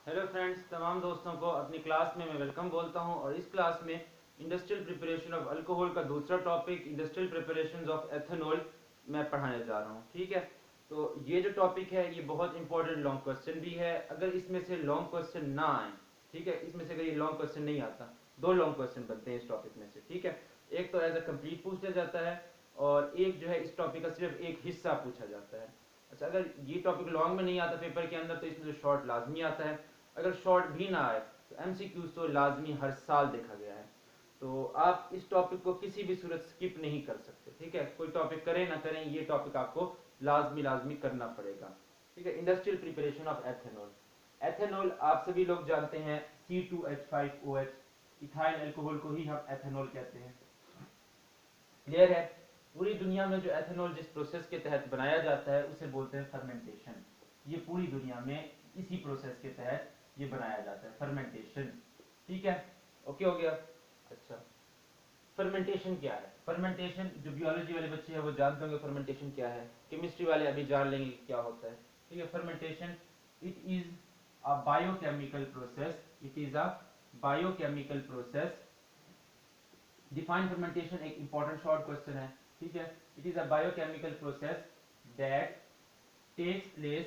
Hello friends, तमाम दोस्तों को अपनी क्लास में मैं वेलकम बोलता हूं। और इस क्लास में इंडस्ट्रियल प्रिपरेशन ऑफ अल्कोहल का दूसरा topic industrial preparations of ethanol मैं पढ़ाने जा रहा हूं। ठीक है, तो ये जो टॉपिक है ये बहुत इंपॉर्टेंट लॉन्ग क्वेश्चन भी है। अगर इसमें से लॉन्ग क्वेश्चन ना आए, ठीक है, इसमें से अगर ये लॉन्ग क्वेश्चन नहीं आता, दो लॉन्ग क्वेश्चन बनते हैं इस टॉपिक में से। ठीक है, एक तो एज अ कंप्लीट पूछ लिया जाता है और एक जो है इस टॉपिक का सिर्फ एक हिस्सा पूछा जाता है। अच्छा, अगर ये टॉपिक लॉन्ग में नहीं आता पेपर के अंदर तो इसमें जो शॉर्ट लाजमी आता है। अगर शॉर्ट भी ना आए तो एमसीक्यूज तो लाजमी हर साल देखा गया है, तो आप इस टॉपिक को किसी भी सूरत स्किप नहीं कर सकते। ठीक है, कोई टॉपिक करें ना करें ये टॉपिक आपको लाजमी लाजमी करना पड़ेगा। ठीक है, industrial preparation of ethanol. Ethanol आप सभी लोग जानते हैं C2H5OH, इथाइल अल्कोहल को ही हम एथेनॉल कहते हैं। क्लियर है? पूरी दुनिया में जो एथेनॉल जिस प्रोसेस के तहत बनाया जाता है उसे बोलते हैं फर्मेंटेशन। ये पूरी दुनिया में इसी प्रोसेस के तहत ये बनाया जाता है, फर्मेंटेशन। ठीक है, ओके हो गया। अच्छा, फर्मेंटेशन क्या है? फर्मेंटेशन जो बियोलॉजी वाले बच्चे हैं वो जानते होंगे फर्मेंटेशन क्या है। केमिस्ट्री वाले अभी जान लेंगे कि क्या होता है। ठीक है, fermentation it is a biochemical process. It is a biochemical process. Define fermentation एक इंपॉर्टेंट शॉर्ट क्वेश्चन है। ठीक है, it is a biochemical process that takes place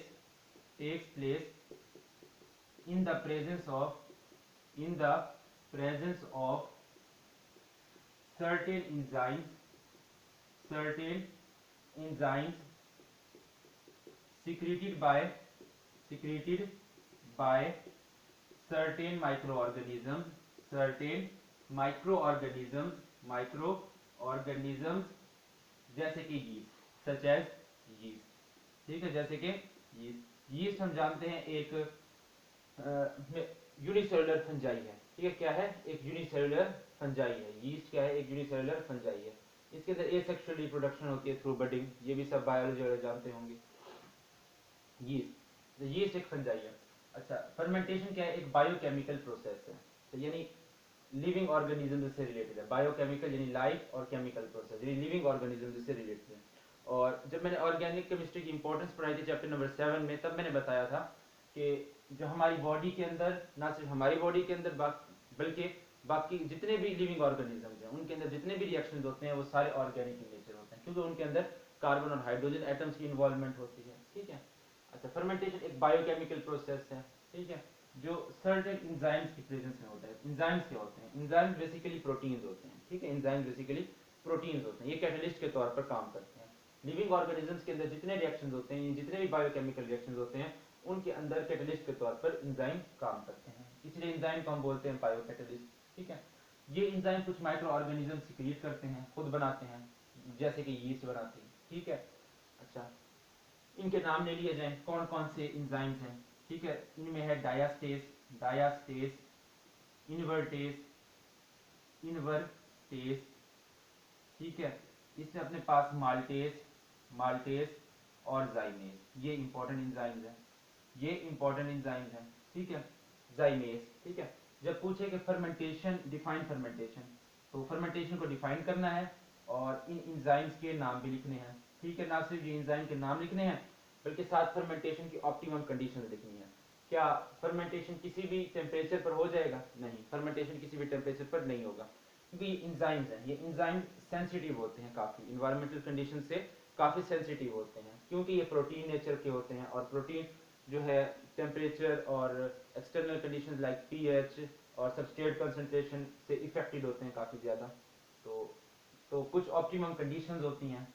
in the presence of in the presence of certain enzymes secreted by secreted by certain microorganisms जैसे कि yeast, such as yeast. ठीक है, जैसे कि yeast हम जानते हैं एक यूनिसेलुलर फंजाई है। ठीक है, क्या है? एक यूनिसेलुलर फंजाई है। यीस्ट क्या है? एक यूनिसेलुलर फंजाई है। इसके अंदर एसेक्सुअल रिप्रोडक्शन होती है थ्रू बडिंग, ये भी सब बायोलॉजी वाले जानते होंगे। यीस्ट एक फंजाई है। अच्छा, फर्मेंटेशन क्या है? एक बायोकेमिकल प्रोसेस है, तो यानी लिविंग ऑर्गेनिज्म से रिलेटेड है। बायोकेमिकल यानी लाइफ और केमिकल प्रोसेस यानी लिविंग ऑर्गेनिज्म से रिलेटेड है। और जब मैंने ऑर्गेनिक केमिस्ट्री की इंपॉर्टेंस पढ़ाई थी चैप्टर नंबर 7 में, तब मैंने बताया था कि जो हमारी बॉडी के अंदर, ना सिर्फ हमारी बॉडी के अंदर बल्कि बाकी जितने भी लिविंग ऑर्गेनिजम्स हैं उनके अंदर जितने भी रिएक्शन होते हैं वो सारे ऑर्गेनिक इन नेचर होते हैं, क्योंकि उनके अंदर कार्बन और हाइड्रोजन एटम्स की इन्वॉल्वमेंट होती है। ठीक है, अच्छा, फर्मेंटेशन एक बायोकेमिकल प्रोसेस है। ठीक है, जो सर्टेन इंजाइम्स की प्रेजेंस में होता है। इंजाइम्स क्या होते हैं? इंजाइम्स बेसिकली प्रोटीन्स होते हैं। ठीक है, इंजाइम्स बेसिकली प्रोटीन्स होते हैं, ये कैटलिस्ट के तौर पर काम करते हैं। लिविंग ऑर्गेनिजम्स के अंदर जितने रिएक्शंस होते हैं, जितने भी बायोकेमिकल रिएक्शंस होते हैं, उनके अंदर कैटलिस्ट के तौर पर इंजाइम काम करते हैं, इसलिए इंजाइम को हम बोलते हैं बायोकैटलिस्ट। ठीक है, ये इंजाइम कुछ माइक्रो ऑर्गेनिज्म सिक्रिएट करते हैं, खुद बनाते हैं, जैसे कि यीस्ट बनाती है। ठीक है, अच्छा, इनके नाम ले लिए जाएं, कौन कौन से इंजाइम्स हैं। ठीक है, इनमें है डायास्टेस, इनवर्टेस, इनवर्टेस। ठीक है, इसमें अपने पास माल्टेस और जाइमेस, ये इंपॉर्टेंट इंजाइम्स हैं, ये इंपॉर्टेंट इंजाइम्स हैं। ठीक है, जाइमेस। ठीक है, जब पूछे कि फर्मेंटेशन, डिफाइन फर्मेंटेशन, तो फर्मेंटेशन को डिफाइन करना है और इन इंजाइम्स के नाम भी लिखने हैं। ठीक है, ना सिर्फ ये इंजाइम के नाम लिखने हैं बल्कि साथ फर्मेंटेशन की ऑप्टिमम कंडीशन लिखनी है। क्या फर्मेंटेशन किसी भी टेम्परेचर पर हो जाएगा? नहीं, फर्मेंटेशन किसी भी टेम्परेचर पर नहीं होगा, क्योंकि ये इंजाइम्स हैं, ये इंजाइम सेंसिटिव होते हैं, काफ़ी इन्वायरमेंटल कंडीशन से काफ़ी सेंसिटिव होते हैं, क्योंकि ये प्रोटीन नेचर के होते हैं। और प्रोटीन जो है टेम्परेचर और एक्सटर्नल कंडीशंस लाइक पीएच और सबस्ट्रेट कंसंट्रेशन से इफेक्टेड होते हैं काफ़ी ज़्यादा। तो कुछ ऑप्टिमम कंडीशंस होती हैं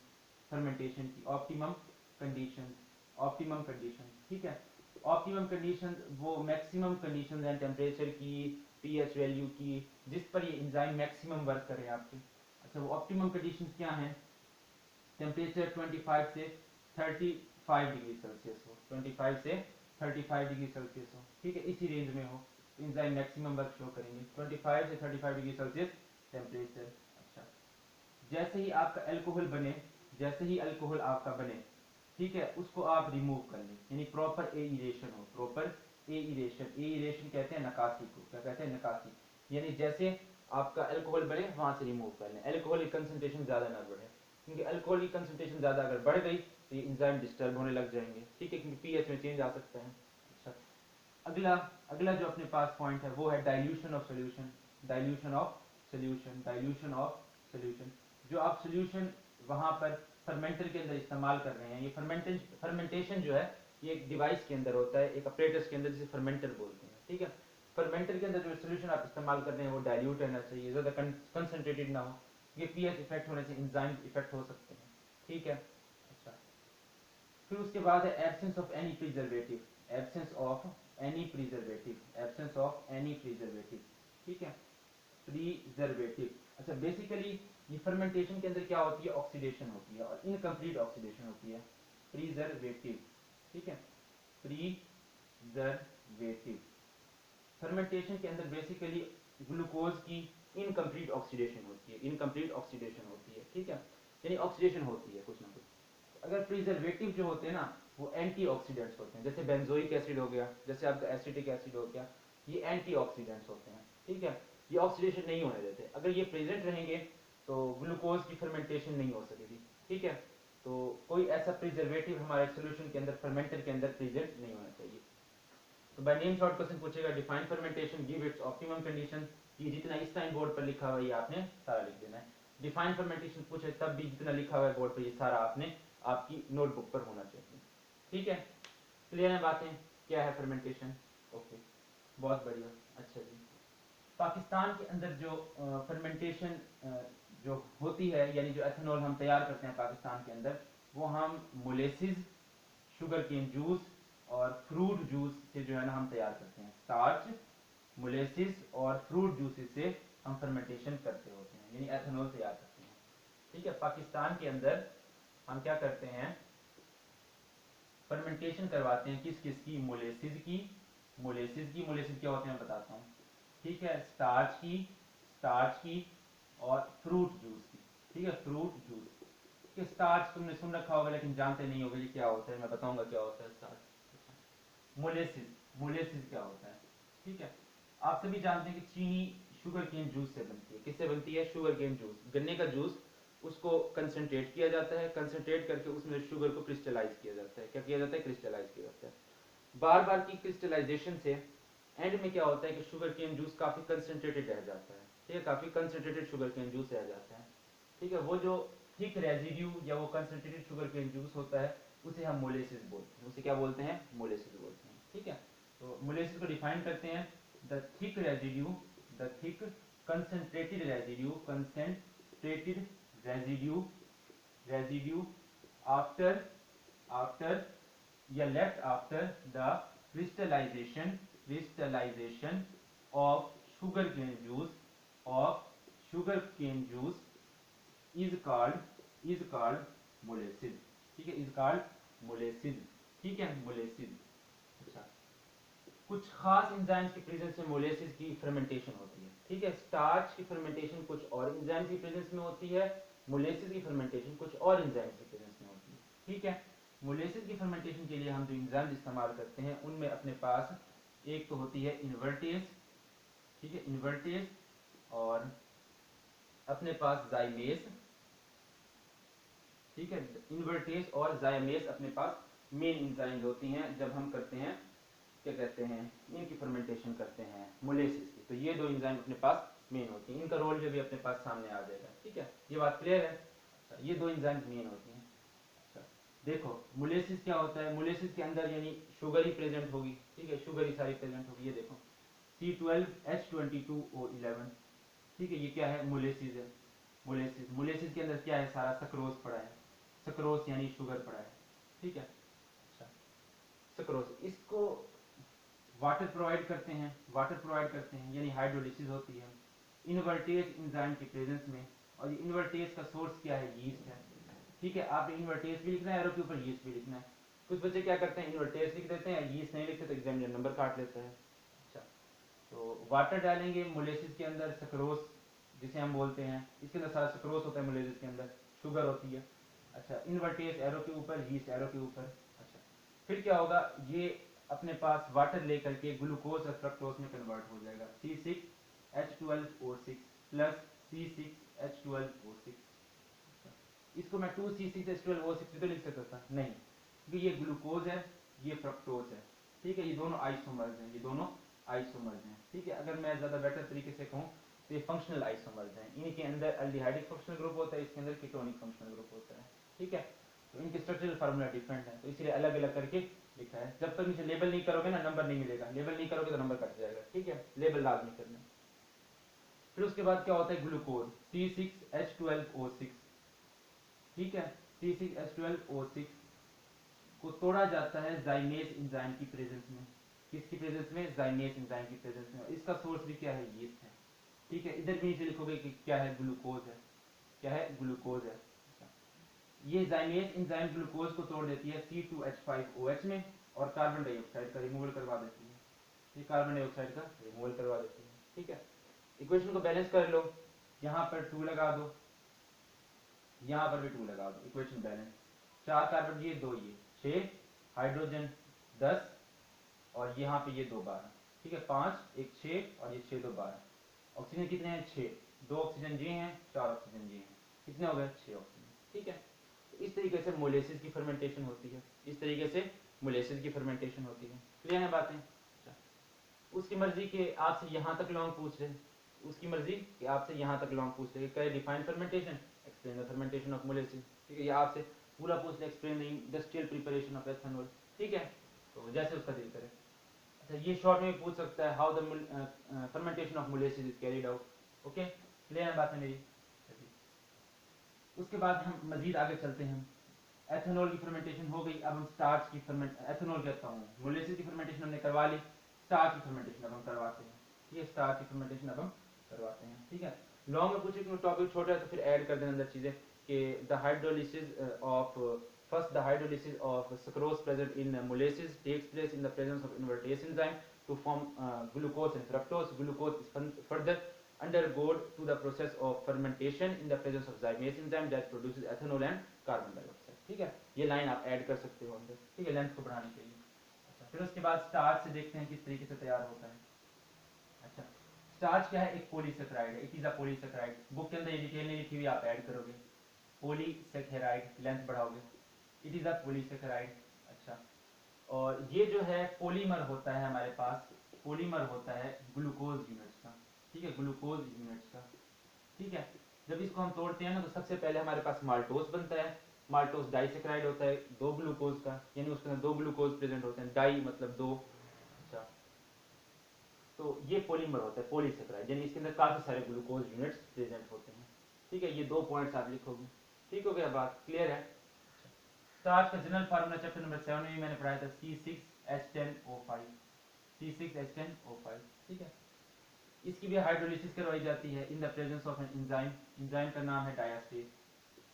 फर्मेंटेशन की, ऑप्टिमम कंडीशन। ठीक है, ऑप्टिमम कंडीशन वो मैक्सिमम कंडीशन हैं टेम्परेचर की, पीएच वैल्यू की, जिस पर ये इंजाइम मैक्सिमम वर्क करे आपके। अच्छा, वो ऑप्टिमम कंडीशन क्या हैं? टेम्परेचर 25 से 35 डिग्री सेल्सियस हो, 25 से 35 डिग्री सेल्सियस हो। ठीक है, इसी रेंज में हो तो इंजाइम मैक्सिमम वर्क शो करेंगे, 25 से 35 डिग्री सेल्सियस टेम्परेचर। अच्छा, जैसे ही आपका अल्कोहल बने, जैसे ही अल्कोहल आपका बने, ठीक है, उसको आप रिमूव कर लें, यानी प्रॉपर एइरेशन हो, प्रॉपर एइरेशन कहते हैं नकासी को। क्या कहते हैं? नकासी, यानी जैसे आपका अल्कोहल बने वहां से रिमूव कर लें, अल्कोहल की कंसंट्रेशन ज्यादा ना बढ़े, क्योंकि अल्कोहल की कंसंट्रेशन ज्यादा अगर बढ़ गई तो ये इंजाइम डिस्टर्ब होने लग जाएंगे। ठीक है, क्योंकि पीएच में चेंज आ सकता है। अच्छा, अगला अगला जो अपने पास पॉइंट है वो है dilution of solution. Dilution of solution, dilution of solution. जो आप सोल्यूशन वहां पर फर्मेंटर के अंदर इस्तेमाल कर रहे हैं, ये फर्मेंटेशन जो है ये एक डिवाइस के अंदर होता है, एक अपरेटस के अंदर, जिसे फर्मेंटर बोलते हैं। ठीक है, फर्मेंटर के अंदर जो सोल्यूशन आप इस्तेमाल कर रहे हैं वो डाइल्यूट रहना चाहिए, ज़्यादा कंसनट्रेटेड ना हो। ये पीएच इफेक्ट होने से एंजाइम इफेक्ट हो सकते हैं। ठीक है, अच्छा। फिर उसके बाद है absence of any preservative, absence of any preservative, absence of any preservative. ठीक है, प्रिजर्वेटिव। अच्छा, बेसिकली ये फर्मेंटेशन के अंदर क्या होती है, ऑक्सीडेशन होती है और इनकम्प्लीट ऑक्सीडेशन होती है। प्रिजर्वेटिव, ठीक है, प्रिजर्वेटिव। फर्मेंटेशन के अंदर बेसिकली ग्लूकोज की इनकम्प्लीट ऑक्सीडेशन होती है, इनकम्प्लीट ऑक्सीडेशन होती है। ठीक है, यानी ऑक्सीडेशन होती है कुछ ना कुछ। अगर प्रिजर्वेटिव जो होते हैं ना वो एंटीऑक्सीडेंट्स होते हैं, जैसे बेंजोइक एसिड हो गया, जैसे आपका एसिटिक एसिड हो गया, ये एंटीऑक्सीडेंट्स होते हैं। ठीक है, ये ऑक्सीडेशन नहीं होने देते। अगर ये प्रेजेंट रहेंगे तो ग्लूकोज की फर्मेंटेशन नहीं हो सकेगी। ठीक है, तो कोई ऐसा प्रिजर्वेटिव हमारे सोल्यूशन के अंदर, फर्मेंटर के अंदर प्रेजेंट नहीं होना चाहिए। तो बाय नेम शॉर्ट क्वेश्चन पूछेगा, define fermentation, give its optimum condition. ये जितना इस टाइम बोर्ड पर लिखा हुआ है ये आपने सारा लिख देना है। डिफाइन फर्मेंटेशन पूछे तब भी जितना लिखा हुआ है बोर्ड पर ये सारा आपने आपकी नोटबुक पर होना चाहिए। ठीक है, क्लियर है बातें, क्या है फर्मेंटेशन? ओके, बहुत बढ़िया। अच्छा जी, पाकिस्तान के अंदर जो फर्मेंटेशन जो होती है, यानी जो एथेनॉल हम तैयार करते हैं पाकिस्तान के अंदर, वो हम मोलेसिस, शुगर केन जूस और फ्रूट जूस से जो है ना हम तैयार करते हैं। स्टार्च, मोलेसिस और फ्रूट जूसेस से हम फर्मेंटेशन करते होते हैं, यानी एथेनॉल तैयार करते हैं। ठीक है, पाकिस्तान के अंदर हम क्या करते हैं, फर्मेंटेशन करवाते हैं किस किस की, मोलेसिस की, मोलेसिस क्या होते हैं मैं बताता हूँ। ठीक है, स्टार्च की और फ्रूट जूस की। ठीक है, फ्रूट जूस के स्टार्च तुमने सुन रखा होगा लेकिन जानते नहीं होगे ये क्या होता है, मैं बताऊंगा क्या होता है स्टार्च। मोलेसिस, मोलेसिस क्या होता है? ठीक है, आप सभी जानते हैं कि चीनी शुगर केन जूस से बनती है। किससे बनती है? शुगर केन जूस, गन्ने का जूस। उसको कंसंट्रेट किया जाता है, कंसंट्रेट करके उसमें शुगर को क्रिस्टलाइज किया जाता है। क्या किया जाता है? क्रिस्टलाइज किया जाता है। बार बार की क्रिस्टलाइजेशन से एंड में क्या होता है कि शुगर केन जूस काफी कंसंट्रेटेड रह जाता है। ठीक है, काफी कंसंट्रेटेड शुगर केन जूस रह जाता है। ठीक है, वो जो थिक रेजिड्यू या वो कंसंट्रेटेड शुगर केन जूस होता है उसे हम मोलेसिस बोलते हैं। उसे क्या बोलते हैं? मोलेसिस बोलते हैं। ठीक है, तो मोलेसिस को डिफाइन करते हैं, the thick residue, the thick concentrated residue, concentrated residue, residue after after या left after the crystallization crystallization of sugarcane juice, of sugarcane juice is called molasses। ठीक है, is called molasses। ठीक है, molasses। अच्छा, कुछ खास एंजाइम्स की presence में मोलेसिस की फर्मेंटेशन होती है। ठीक है, स्टार्च की फर्मेंटेशन कुछ और एंजाइम्स की प्रेजेंस में होती है, मोलेसिस की फर्मेंटेशन कुछ और एंजाइम्स की प्रेजेंस में होती है। ठीक है, मोलेसिस की फर्मेंटेशन के लिए हम जो एंजाइम इस्तेमाल करते हैं उनमें अपने पास एक तो होती है इन्वर्टेज। ठीक है, इन्वर्टेज, और अपने पास जाइमेस। ठीक है, इन्वर्टेज और जाइमेस अपने पास मेन एंजाइम्स होती हैं जब हम करते हैं, क्या कहते हैं, इनकी फर्मेंटेशन करते हैं मोलेसिस की। तो ये दो एंजाइम अपने पास मेन होती हैं, इनका रोल जो भी अपने पास सामने आ जाएगा। ठीक है, ये बात क्लियर है? अच्छा, ये दो एंजाइम्स मेन होती हैं। अच्छा, देखो मोलेसिस क्या होता है, मोलेसिस के अंदर यानी शुगर ही प्रेजेंट होगी। ठीक है, शुगर ही सारी प्रेजेंट होगी। ये देखो C12H22O11। ठीक है, ये क्या है? मोलेसिस है। मोलेसिस, मोलेसिस के अंदर क्या है? सारा सक्रोज पड़ा है, सक्रोज यानी शुगर पड़ा है। ठीक है, अच्छा, सक्रोज, इसको वाटर प्रोवाइड करते हैं, वाटर प्रोवाइड करते हैं यानी हाइड्रोलिसिस होती है इन्वर्टेज एंजाइम की प्रेजेंस में। और ये इन्वर्टेज का सोर्स क्या है? यीस्ट है। ठीक है, आपने इन्वर्टेज भी लिखना है, एरो के ऊपर यीस्ट भी लिखना है। कुछ बच्चे क्या करते हैं, इन्वर्टेज लिख देते हैं, यीस्ट नहीं लिखते तो एग्जामिनर नंबर काट लेता है। अच्छा, तो वाटर डालेंगे मोलेसिस के अंदर, सक्रोस जिसे हम बोलते हैं, इसके अंदर सारा सक्रोस होता है, मोलेसिस के अंदर शुगर होती है। अच्छा, इन्वर्टेज एरो के ऊपर, यीस्ट एरो के ऊपर। अच्छा, फिर क्या होगा, ये अपने पास वाटर लेकर के ग्लूकोज और फ्रक्टोज में कन्वर्ट हो जाएगा, C6H12O6 प्लस C6H12O6। इसको मैं 2C6H12O6 भी तो लिख सकता था, नहीं, क्योंकि ये ग्लूकोज है, ये फ्रक्टोज है। ठीक है, ये दोनों आइसोमर्स हैं, ये दोनों आइसोमर्स हैं। ठीक है, अगर मैं ज़्यादा बेटर तरीके से कहूँ तो ये फंक्शनल आइसोमर्स हैं। इनके अंदर अल्डिहाइडिक फंक्शनल ग्रुप होता है, इसके अंदर कीटोनिक फंक्शनल ग्रुप होता है। ठीक है, तो इनके स्ट्रक्चरल फार्मूला डिफरेंट है, तो इसलिए अलग अलग करके लिखा है। जब तक इसे लेबल नहीं करोगे ना नंबर नहीं मिलेगा, लेबल नहीं करोगे तो नंबर कट जाएगा। ठीक है, लेबल लाजमी करना। फिर उसके बाद क्या होता है ग्लूकोज, C6H12O6। ठीक है, C6H12O6 को तोड़ा जाता है जाइमेज एंजाइम की प्रेजेंस में। किसकी प्रेजेंस में? जाइमेज एंजाइम की प्रेजेंस में। इसका सोर्स भी क्या है? यीस्ट है। ठीक है, इधर भी नीचे लिखोगे कि क्या है? ग्लूकोज है। क्या है? ग्लूकोज है। ये जाइमेज एंजाइम ग्लूकोज को तोड़ देती है C2H5OH में और कार्बन डाइऑक्साइड का रिमूवल करवा देती है। ये कार्बन डाइऑक्साइड का रिमूवल करवा देती है। ठीक है, इक्वेशन को बैलेंस कर लो, यहाँ पर 2 लगा दो, यहाँ पर भी 2 लगा दो, इक्वेशन बैलेंस। 4 कार्बन ये 2 ये 6, हाइड्रोजन 10 और यहाँ पे ये 2 12। ठीक है, 5 1 6 और ये 6 2 12। ऑक्सीजन कितने हैं? 6। 2 ऑक्सीजन ये हैं, 4 ऑक्सीजन ये हैं। कितने हो गए? 6 ऑक्सीजन। ठीक है, तो इस तरीके से मोलेसिस की फर्मेंटेशन होती है। इस तरीके से मोलेसिस की फर्मेंटेशन होती है। क्लियर है बातें? अच्छा, उसकी मर्जी के आपसे यहाँ तक लॉन्ग पूछ रहे, उसकी मर्जी कि आपसे यहाँ तक लॉन्ग पूछ रहे, करे define fermentation, explain the fermentation of molasses. ठीक है, ये आपसे पूरा पूछ ले, explain the industrial preparation of ethanol. ठीक है, तो जैसे उसका दिल करे। अच्छा, ये शॉर्ट में पूछ सकता है how the fermentation of molasses is carried out. Okay, clear है बात है मेरी? उसके बाद हम मजीद आगे चलते हैं। एथेनॉल की फर्मेंटेशन हो गई, अब हम स्टार्च की एथेनॉल कहता हूँ, मोलेसिस की फर्मेंटेशन हमने करवा ली, स्टार्च की फर्मेंटेशन अब हम करवाते हैं। ठीक है, स्टार्च की फर्मेंटेशन अब हम करवाते हैं। ठीक है, लॉन्ग में पूछे क्यों टॉपिक छोटा है तो फिर ऐड कर देना अंदर चीजें कि the hydrolysis of first the hydrolysis of sucrose present in molasses takes place in the presence of invertase enzyme to form glucose and fructose. Glucose is further undergoes to the process of fermentation in the presence of zymase enzyme that produces ethanol and carbon dioxide. ठीक है, ये line आप add कर सकते हो अंदर। ठीक है, लेंथ को बढ़ाने के लिए। अच्छा, फिर उसके बाद स्टार्च से देखते हैं किस तरीके से तैयार होता है। अच्छा, स्टार्च क्या है? एक पॉलीसेकेराइड है। It is a polysaccharide. Book के अंदर ये डिटेल नहीं लिखी हुई, आप ऐड करोगे। पॉलीसेकेराइड, लेंथ बढ़ाओगे। It is a polysaccharide. अच्छा, और ये जो है पॉलीमर होता है हमारे पास, पॉलीमर होता है ग्लूकोज यूनिट्स का। ठीक है, ग्लूकोज यूनिट्स का। ठीक है, जब इसको हम तोड़ते हैं ना तो सबसे पहले हमारे पास माल्टोस बनता है। माल्टोस डाइसेक्राइड होता है 2 ग्लूकोज का, यानी उसके अंदर 2 ग्लूकोज प्रेजेंट होते हैं। डाई मतलब 2। अच्छा, तो ये पॉलीमर होता है पॉलीसेकेराइड, यानी इसके अंदर काफी सारे ग्लूकोज यूनिट्स प्रेजेंट होते हैं। ठीक है, ये 2 पॉइंट्स आप लिखोगे। ठीक हो गया बात? क्लियर है? स्टार्च का जनरल फार्मूला चैप्टर नंबर 7 में मैंने पढ़ाया था, C6H10O5। C6H10O5। ठीक है, इसकी भी हाइड्रोलिसिस करवाई जाती है in the presence of an enzyme. Enzyme का नाम है डायास्टेज।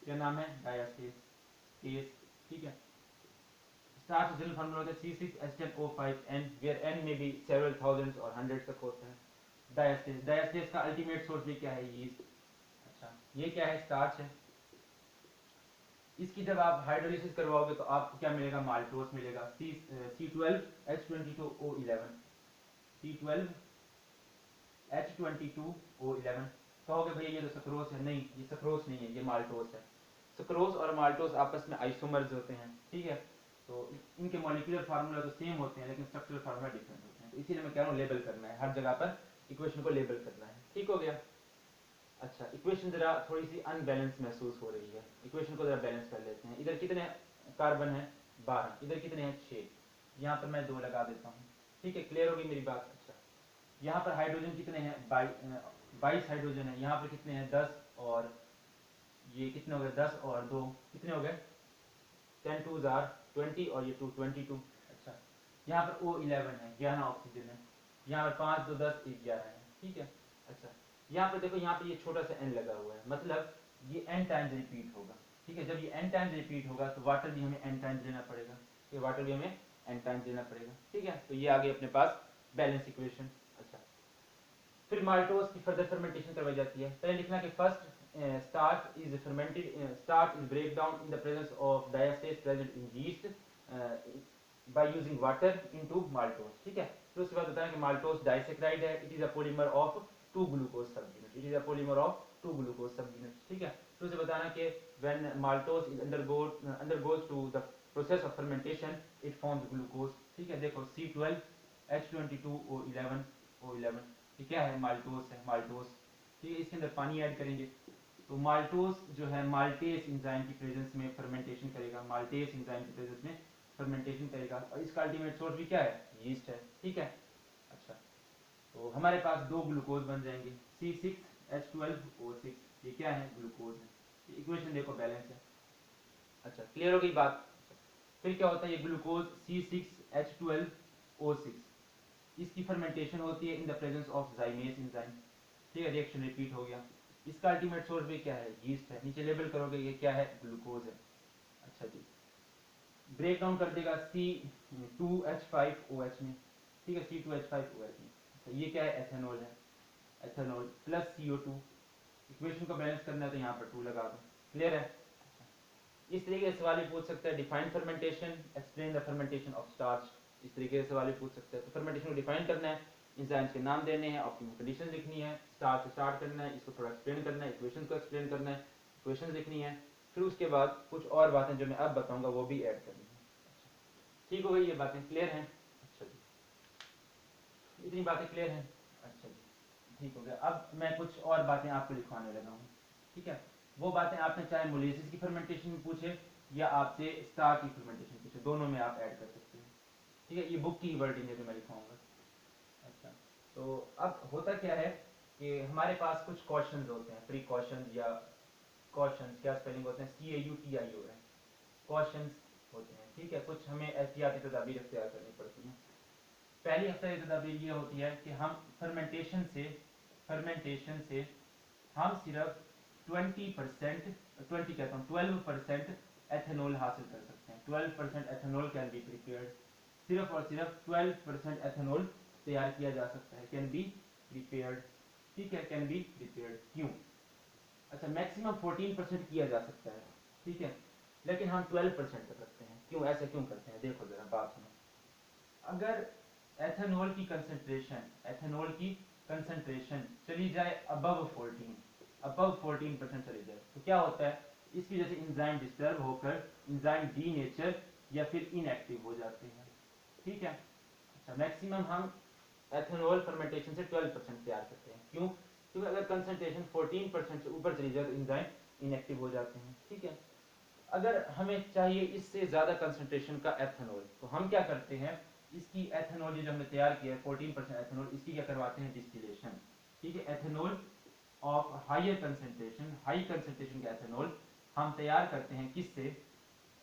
क्या नाम है? डायास्टेज केस। ठीक है, स्टार्च जनरल फार्मूला होता है C6H10O5N, वेयर N में भी सेवरल थाउजेंड्स और हंड्रेड्स तक होता है। डायास्टेज, डायास्टेज का अल्टीमेट सोर्स भी क्या है? यीस्ट। अच्छा, ये क्या है? स्टार्च है। इसकी जब आप हाइड्रोलिसिस करवाओगे तो आपको क्या मिलेगा? माल्टोस मिलेगा, C12H22O11। C12H22O11। कहोगे भैया ये तो सक्रोस है। नहीं, ये सक्रोस नहीं है, ये माल्टोस है। सक्रोस और माल्टोस आपस में आइसोमर्स होते हैं। ठीक है, तो इनके मॉलिक्यूलर फार्मूला तो सेम होते हैं लेकिन स्ट्रक्चरल फार्मूला डिफरेंट होते हैं, तो इसीलिए मैं कह रहा हूँ लेबल करना है, हर जगह पर इक्वेशन को लेबल करना है। ठीक हो गया? अच्छा, इक्वेशन जरा थोड़ी सी अनबैलेंस महसूस हो रही है, इक्वेशन को जरा बैलेंस कर लेते हैं। इधर कितने कार्बन है? 12। इधर कितने हैं? 6। यहाँ पर मैं 2 लगा देता हूँ। ठीक है, क्लियर होगी मेरी बात? अच्छा, यहाँ पर हाइड्रोजन कितने हैं? 22 हाइड्रोजन है। यहाँ पर कितने हैं? 10 और ये कितने हो गए? 10 और 2 कितने हो गए? 10 2 20 और ये 2 22। अच्छा, यहाँ पर O11 है, 11 ऑक्सीजन है। यहाँ पर 5 2 10 1 11 है। ठीक है, अच्छा, यहाँ पर देखो, यहाँ पे ये छोटा सा n लगा हुआ है, मतलब ये n टाइम्स रिपीट होगा। ठीक है, जब ये n टाइम्स रिपीट होगा तो वाटर भी हमें n टाइम्स लेना पड़ेगा। ये वाटर भी हमें n टाइम्स लेना पड़ेगा। ठीक है, तो ये आ गई अपने पास बैलेंस इक्वेशन। अच्छा, फिर माल्टोस की फर्दर फर्मेंटेशन करवाई जाती है। पहले लिखना कि first starch is fermented, starch is break down in the presence of diastase present in yeast by using water into maltose। ठीक है, फिर उसके बाद बताएं कि maltose disaccharide है, it is a polymer of 2 glucose subunits, it is a polymer of 2 glucose subunits। ठीक है, फिर उसे बताना कि when maltose is undergoes to the process of fermentation it forms glucose। ठीक है, देखो C12H22O11 ये क्या है, माल्टोस है, माल्टोस। ठीक है, इसके अंदर पानी ऐड करेंगे तो माल्टोस जो है माल्टेस एंजाइम की प्रेजेंस में फर्मेंटेशन करेगा, माल्टेस एंजाइम की प्रेजेंस में फर्मेंटेशन करेगा, और इसका अल्टीमेट सोर्स भी क्या है, यीस्ट है। ठीक है, अच्छा, तो हमारे पास दो ग्लूकोज बन जाएंगे, C6H12O6, ये क्या है, ग्लूकोज है। इक्वेशन देखो बैलेंस है। अच्छा, क्लियर हो गई बात। फिर क्या होता है, ये ग्लूकोज C6H12O6, इसकी फर्मेंटेशन होती है in the presence of zymase enzyme. ठीक है, रिएक्शन रिपीट हो गया। इसका अल्टीमेट सोर्स भी क्या है, यीस्ट है। नीचे लेबल करोगे ये क्या है, ग्लूकोज है। अच्छा जी, ब्रेक डाउन कर देगा C2H5OH में। ठीक है, C2H5OH में। अच्छा, ये क्या है, एथेनॉल है, एथेनॉल प्लस CO2। इक्वेशन को बैलेंस करना है तो यहाँ पर 2 लगा दो। क्लियर है। इस तरीके से सवाल भी पूछ सकता है, define fermentation, explain the fermentation of starch. इस तरीके से सवाल भी पूछ सकता है। तो फर्मेंटेशन को डिफाइन करना है, एंजाइम्स के नाम देने हैं, ऑप्टिमल कंडीशन लिखनी है, स्टार्ट से स्टार्ट करना है, इसको थोड़ा एक्सप्लेन करना है, इक्वेशन को एक्सप्लेन करना है, इक्वेशन लिखनी है, फिर उसके बाद कुछ और बातें जो मैं अब बताऊंगा वो भी ऐड करनी है। ठीक हो गई ये बातें, क्लियर हैं। अच्छा जी, इतनी बातें क्लियर हैं। अच्छा जी, ठीक हो गया। अब मैं कुछ और बातें आपको लिखवाने लगा हूँ। ठीक है, वो बातें आपने चाहे मोलेसिस की फर्मेंटेशन में पूछे या आपसे स्टार्च की फर्मेंटेशन पूछे, दोनों में आप ऐड कर सकते हैं। ठीक है, ये बुक की वर्डिंग है जो मैं लिखवाऊंगा। अच्छा, तो अब होता क्या है कि हमारे पास कुछ क्वेश्चंस होते हैं, प्रिकॉशंस या कॉशंस, क्या स्पेलिंग होते हैं, CAUTIO है, कॉशंस होते हैं। ठीक है, कुछ हमें एहतियाती तदाबीर इख्तियार करनी पड़ती हैं। पहली एहतियाती तदाबीर ये होती है कि हम फर्मेंटेशन से हम सिर्फ 20%, 20 कहता हूँ 12% एथेनॉल हासिल कर सकते हैं। 12% एथेनॉल कैन बी प्रिपेयर्ड, सिर्फ और सिर्फ 12% एथेनॉल तैयार किया जा सकता है, कैन बी प्रिपेयर्ड। ठीक है, कैन बी प्रिपेयर्ड, क्यों? अच्छा, मैक्सिमम 14% किया जा सकता है। ठीक है, लेकिन हम 12% तक रखते हैं, क्यों, ऐसे क्यों करते हैं, देखो जरा बात सुनो। अगर एथेनॉल की कंसंट्रेशन चली जाए अबव 14% चली जाए तो क्या होता है, इसकी वजह से इंजाइम डिस्टर्ब होकर इंजाइम डीनेचर या फिर इनएक्टिव हो जाते हैं। ठीक है, अच्छा, मैक्सिमम हम एथेनॉल फर्मेंटेशन से 12% तैयार करते हैं, क्यों? क्योंकि अगर कंसंट्रेशन 14% से ऊपर चली जाए तो इंजाइम इनएक्टिव हो जाते हैं। ठीक है, अगर हमें चाहिए इससे ज़्यादा कंसंट्रेशन का एथेनॉल तो हम क्या करते हैं, इसकी एथेनॉल जो हमने तैयार किया है 14% एथेनॉल, इसकी क्या करवाते हैं, डिस्टिलेशन। ठीक है, एथेनॉल ऑफ हाई कंसंट्रेशन का एथेनॉल हम तैयार करते हैं किससे,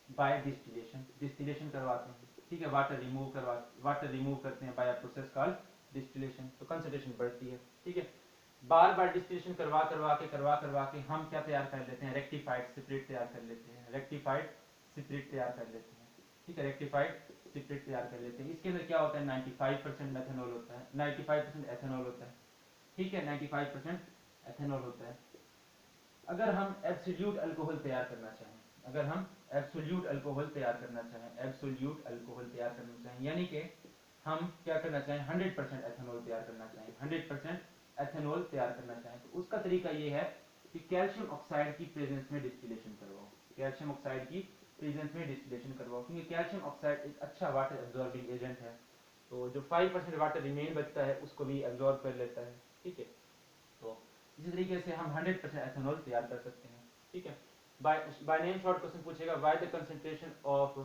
बाय डिस्टिलेशन, डिस्टिलेशन करवाते हैं। ठीक है, वाटर रिमूव करते हैं बाय प्रोसेस कॉल्ड डिस्टिलेशन, तो कंसंट्रेशन बढ़ती है। ठीक है, बार बार डिस्टिलेशन करवा के हम क्या तैयार कर लेते हैं, रेक्टिफाइड स्पिरिट तैयार कर लेते हैं, रेक्टिफाइड स्पिरिट तैयार कर लेते हैं। ठीक है, रेक्टिफाइड स्पिरिट तैयार कर लेते हैं। इसके अंदर क्या होता है, 95% मेथनॉल होता है, 95% एथेनॉल होता है। ठीक है, 95% एथेनॉल होता है। अगर हम एब्सोल्यूट अल्कोहल तैयार करना चाहें, अगर हम एब्सोल्यूट अल्कोहल तैयार करना चाहें, एब्सोल्यूट अल्कोहल तैयार करना चाहें, यानी कि हम क्या करना चाहें, 100% एथेनॉल तैयार करना चाहें, 100% एथेनॉल तैयार करना चाहें, तो उसका तरीका ये है कि कैल्शियम ऑक्साइड की प्रेजेंस में डिस्टिलेशन करवाओ, कैल्शियम ऑक्साइड की प्रेजेंस में डिस्टिलेशन करवाओ, क्योंकि कैल्शियम ऑक्साइड एक अच्छा वाटर एब्जॉर्बिंग एजेंट है, तो जो 5% वाटर रिमेन बचता है उसको भी एब्जॉर्ब कर लेता है। ठीक है, तो इसी तरीके से हम 100% एथेनॉल तैयार कर सकते हैं। ठीक है, बाय नेम शॉर्ट क्वेश्चन पूछेगा, why the concentration of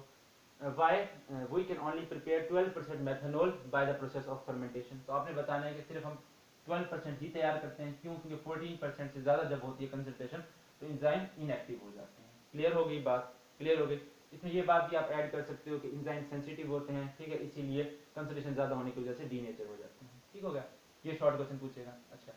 why we can only prepare 12% methanol by the process of fermentation. तो आपने बताना है कि सिर्फ हम 12% ही तैयार करते हैं, क्यों? क्योंकि 14% से ज़्यादा जब होती है कंसंट्रेशन तो इंजाइम इनएक्टिव हो जाते हैं। क्लियर हो गई बात, क्लियर हो गई। इसमें ये बात भी आप ऐड कर सकते हो कि इंजाइम सेंसिटिव होते हैं। ठीक है, इसीलिए कंसंट्रेशन ज़्यादा होने की वजह से डीनेचर हो जाते हैं। ठीक हो गया, ये शॉर्ट क्वेश्चन पूछेगा। अच्छा,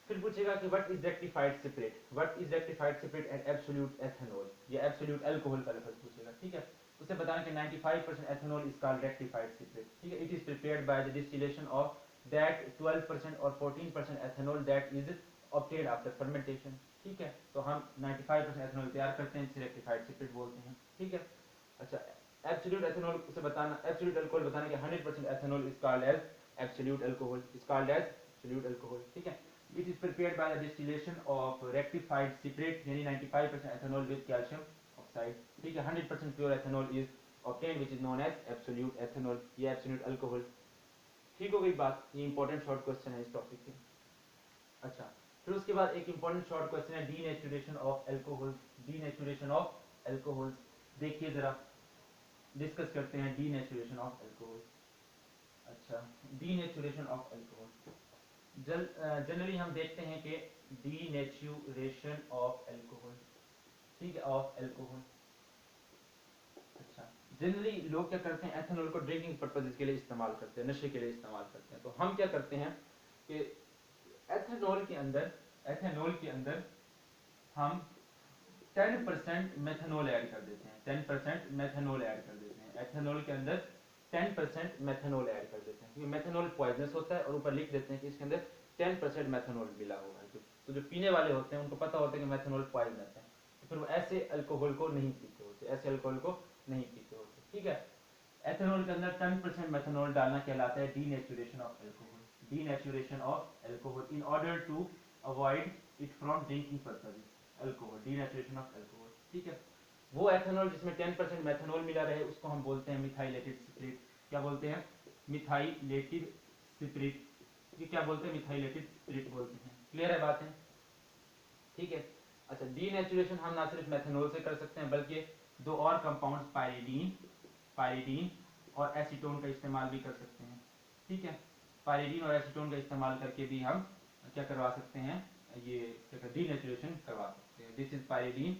फिर पूछेगा कि what is rectified spirit, what is rectified spirit and absolute ethanol, या एब्सोल्यूट अल्कोहल का लफ्ज पूछेगा। ठीक है, उसे बताना कि 95% ethanol is called rectified spirit. ठीक है, it is prepared by the distillation of that 12% और 14% ethanol that is obtained after fermentation. ठीक है, तो हम 95% एथेनॉल तैयार करते हैं, जिसे रेक्टिफाइड स्पिरिट बोलते हैं। ठीक है, अच्छा, एब्सोल्यूट एथेनॉल से बताना, एब्सोल्यूट अल्कोहल बताना कि 100% ethanol is called as absolute alcohol, is called as absolute alcohol. ठीक है, it is prepared by the distillation of rectified spirit यानी 95% ethanol with calcium oxide। ठीक है, 100% pure ethanol is obtain which is known as absolute ethanol या absolute alcohol. ठीक हो गई बात, ये इंपॉर्टेंट शॉर्ट क्वेश्चन है इस टॉपिक के। अच्छा, फिर उसके बाद एक इंपॉर्टेंट शॉर्ट क्वेश्चन है denaturation of alcohol. Denaturation of alcohol, देखिए जरा डिस्कस करते हैं डीनेचुरेशन ऑफ एल्कोहल। अच्छा, डीनेचुरेशन ऑफ एल्कोहल, जनरली हम देखते हैं कि डीनेचुरेशन ऑफ एल्कोहल, ठीक है, ऑफ एल्कोहल। अच्छा, जनरली लोग क्या करते हैं, एथेनॉल को ड्रिंकिंग पर्पजेज के लिए इस्तेमाल करते हैं, नशे के लिए इस्तेमाल करते हैं। तो हम क्या करते हैं कि एथेनॉल के अंदर हम 10% मेथनॉल ऐड कर देते हैं। 10% मेथनॉल ऐड कर देते हैं एथेनॉल के अंदर, 10% मेथनॉल ऐड कर देते हैं, क्योंकि मेथनॉल पॉइजनस होता है और ऊपर लिख देते हैं कि इसके अंदर 10% मेथनॉल मिला हुआ है। तो जो पीने वाले होते हैं उनको पता होता है कि मेथनॉल पॉइजनस है, तो फिर वो ऐसे अल्कोहल को नहीं पीते होते, ऐसे अल्कोहल को नहीं पीते होते। ठीक है, एथेनॉल के अंदर 10% मेथनॉल डालना कहलाता है denaturation of alcohol. Denaturation of alcohol in order to avoid it from drinking purposes, alcohol, denaturation of alcohol. ठीक है, वो एथेनॉल जिसमें 10% मेथनॉल मिला रहे उसको हम बोलते हैं मिथाइलेटेड स्पिरिट। क्या बोलते हैं? Methylated spirit. ये क्या बोलते हैं? मिथाइलेटेड स्पिरिट बोलते हैं। क्लियर है बातें? ठीक है। अच्छा, डीनेचुरेशन हम ना सिर्फ मेथनॉल से कर सकते हैं बल्कि दो और कंपाउंड्स पायरिडीन और एसीटोन का इस्तेमाल भी कर सकते हैं। ठीक है, पायरिडीन और एसीटोन का इस्तेमाल करके भी हम क्या करवा सकते हैं, ये क्या डीनेचुरेशन करवा सकते हैं। दिस इज पायरिडीन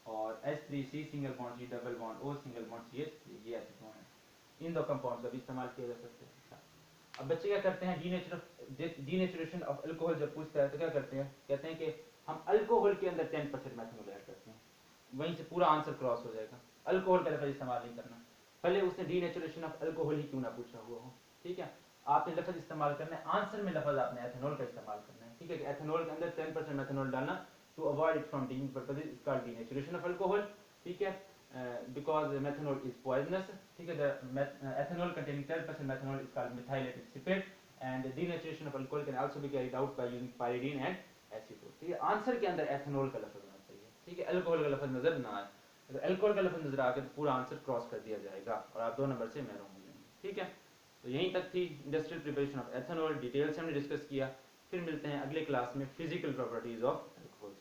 और H3C single bond C double bond O single bond CH, ये एसीटोन है। इन दो कंपाउंड्स का भी इस्तेमाल किया जा सकता है। अब बच्चे क्या करते हैं, डीनेचुरेशन ऑफ अल्कोहल जब पूछता है तो क्या करते हैं, कहते हैं कि हम अल्कोहल के अंदर 10% मेथनॉल ऐड करते हैं। वहीं से पूरा आंसर क्रॉस हो जाएगा, अल्कोहल का लफ्ज इस्तेमाल नहीं करना, भले उसने डीनेचुरेशन ऑफ अल्कोहल ही क्यों ना पूछा हुआ हो। ठीक है, आपने लफ्ज इस्तेमाल करना है, आंसर में लफ्ज आपने एथेनॉल का इस्तेमाल करना है। ठीक है, एथेनॉल के अंदर 10% मेथनॉल डालना to avoid it from drinking purposes is called denaturation of alcohol. ठीक है, because methanol is poisonous. ठीक है, the ethanol containing 10% methanol is called methylated spirit and the denaturation of alcohol can also be carried out by using pyridine and acetone. ठीक है, answer के अंदर ethanol का लफ्ज होना चाहिए। ठीक है, अल्कोहल का लफ्ज नजर ना आए, अगर अल्कोहल का लफ्ज नजर आ गया तो पूरा आंसर क्रॉस कर दिया जाएगा और आप 2 नंबर से महरूम हो जाएंगे। ठीक है, तो यहीं तक थी industrial preparation of ethanol, detail से हमने डिस्कस किया। फिर मिलते हैं अगले क्लास में फिजिकल प्रॉपर्टीज ऑफ अल्कोहल।